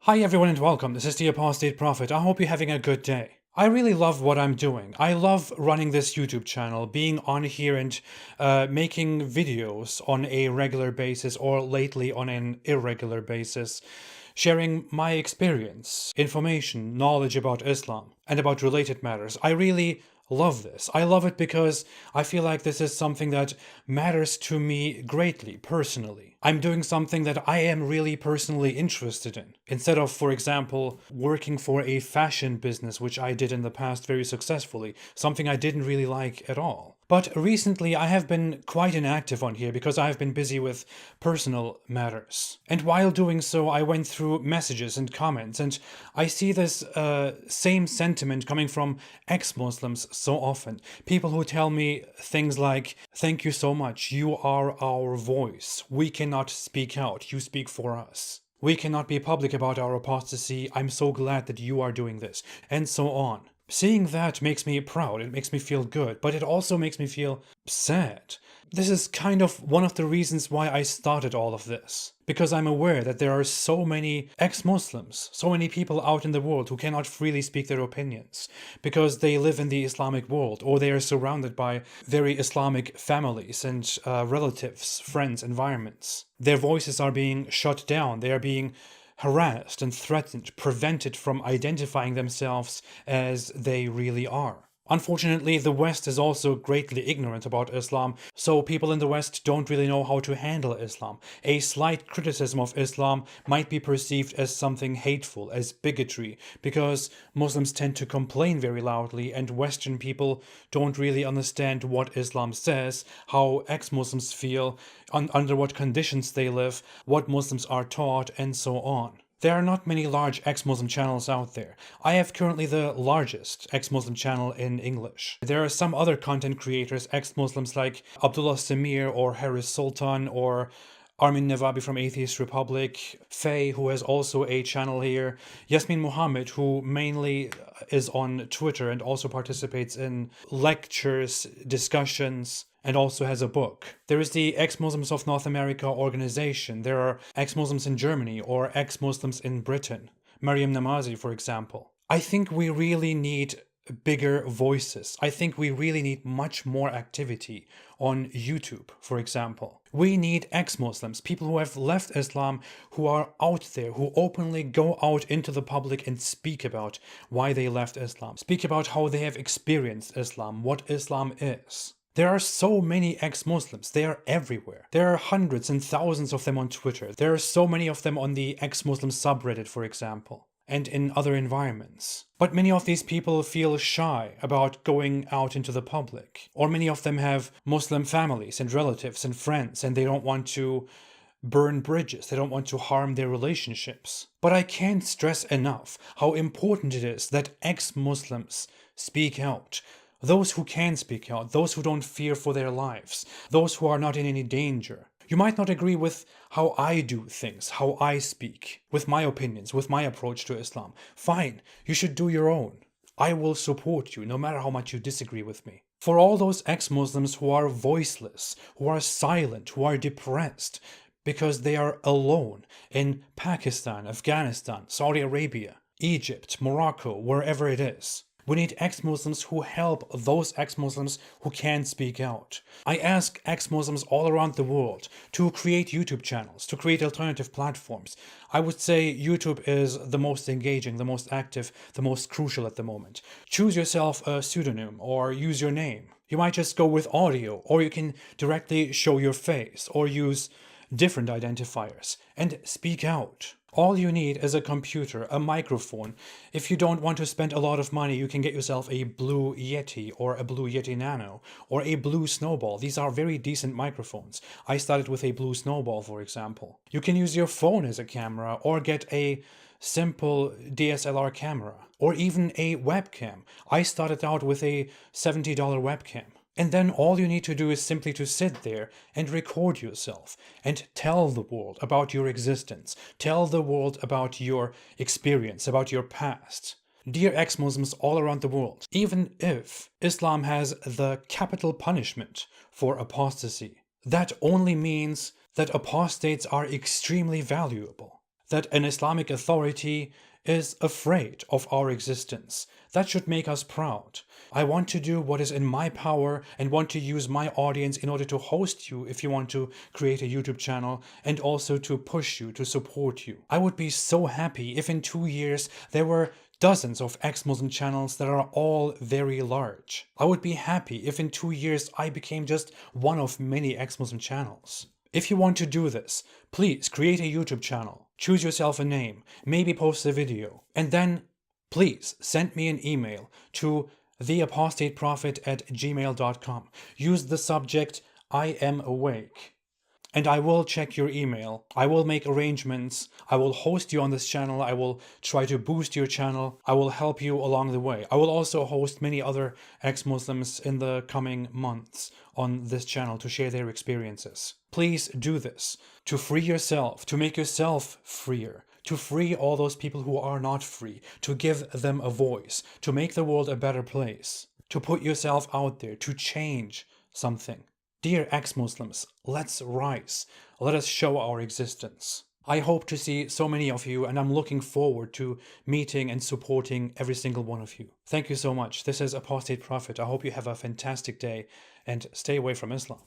Hi everyone and welcome. This is the Apostate Prophet. I hope you're having a good day. I really love what I'm doing. I love running this YouTube channel, being on here and making videos on a regular basis or lately on an irregular basis, sharing my experience, information, knowledge about Islam and about related matters. I really love this. I love it because I feel like this is something that matters to me greatly, personally. I'm doing something that I am really personally interested in. Instead of, for example, working for a fashion business, which I did in the past very successfully, something I didn't really like at all. But recently I have been quite inactive on here because I have been busy with personal matters. And while doing so, I went through messages and comments, and I see this same sentiment coming from ex-Muslims so often. People who tell me things like, "Thank you so much, you are our voice. We cannot speak out, you speak for us. We cannot be public about our apostasy. I'm so glad that you are doing this," and so on. Seeing that makes me proud, it makes me feel good, but it also makes me feel sad. This is kind of one of the reasons why I started all of this. Because I'm aware that there are so many ex-Muslims, so many people out in the world who cannot freely speak their opinions, because they live in the Islamic world, or they are surrounded by very Islamic families and relatives, friends, environments. Their voices are being shut down, they are being harassed and threatened, prevented from identifying themselves as they really are. Unfortunately, the West is also greatly ignorant about Islam, so people in the West don't really know how to handle Islam. A slight criticism of Islam might be perceived as something hateful, as bigotry, because Muslims tend to complain very loudly and Western people don't really understand what Islam says, how ex-Muslims feel, under what conditions they live, what Muslims are taught, and so on. There are not many large ex-Muslim channels out there. I have currently the largest ex-Muslim channel in English. There are some other content creators, ex-Muslims like Abdullah Samir or Harris Sultan or Armin Navabi from Atheist Republic, Faye, who has also a channel here, Yasmin Muhammad, who mainly is on Twitter and also participates in lectures, discussions, and also has a book. There is the Ex-Muslims of North America organization. There are ex-Muslims in Germany or ex-Muslims in Britain. Mariam Namazi, for example. I think we really need bigger voices. I think we really need much more activity on YouTube, for example. We need ex-Muslims, people who have left Islam, who are out there, who openly go out into the public and speak about why they left Islam, speak about how they have experienced Islam, what Islam is. There are so many ex-Muslims, they are everywhere. There are hundreds and thousands of them on Twitter. There are so many of them on the ex-Muslim subreddit, for example, and in other environments. But many of these people feel shy about going out into the public. Or many of them have Muslim families and relatives and friends, and they don't want to burn bridges, they don't want to harm their relationships. But I can't stress enough how important it is that ex-Muslims speak out. Those who can speak out, those who don't fear for their lives, those who are not in any danger. You might not agree with how I do things, how I speak, with my opinions, with my approach to Islam. Fine, you should do your own. I will support you no matter how much you disagree with me. For all those ex-Muslims who are voiceless, who are silent, who are depressed, because they are alone in Pakistan, Afghanistan, Saudi Arabia, Egypt, Morocco, wherever it is. We need ex-Muslims who help those ex-Muslims who can't speak out. I ask ex-Muslims all around the world to create YouTube channels, to create alternative platforms. I would say YouTube is the most engaging, the most active, the most crucial at the moment. Choose yourself a pseudonym or use your name. You might just go with audio, or you can directly show your face or use different identifiers and speak out. All you need is a computer, a microphone. If you don't want to spend a lot of money, you can get yourself a Blue Yeti or a Blue Yeti Nano or a Blue Snowball. These are very decent microphones. I started with a Blue Snowball, for example. You can use your phone as a camera or get a simple DSLR camera or even a webcam. I started out with a $70 webcam. And then all you need to do is simply to sit there and record yourself and tell the world about your existence, tell the world about your experience, about your past. Dear ex-Muslims all around the world, even if Islam has the capital punishment for apostasy, that only means that apostates are extremely valuable. that an Islamic authority is afraid of our existence. That should make us proud. I want to do what is in my power and want to use my audience in order to host you if you want to create a YouTube channel, and also to push you, to support you. I would be so happy if in 2 years there were dozens of ex-Muslim channels that are all very large. I would be happy if in 2 years I became just one of many ex-Muslim channels. If you want to do this, please create a YouTube channel, choose yourself a name, maybe post a video, and then please send me an email to theapostateprophet@gmail.com. Use the subject "I am awake," and I will check your email. I will make arrangements. I will host you on this channel. I will try to boost your channel. I will help you along the way. I will also host many other ex-Muslims in the coming months on this channel to share their experiences. Please do this to free yourself, to make yourself freer, to free all those people who are not free, to give them a voice, to make the world a better place, to put yourself out there, to change something. Dear ex-Muslims, let's rise. Let us show our existence. I hope to see so many of you, and I'm looking forward to meeting and supporting every single one of you. Thank you so much. This is Apostate Prophet. I hope you have a fantastic day and stay away from Islam.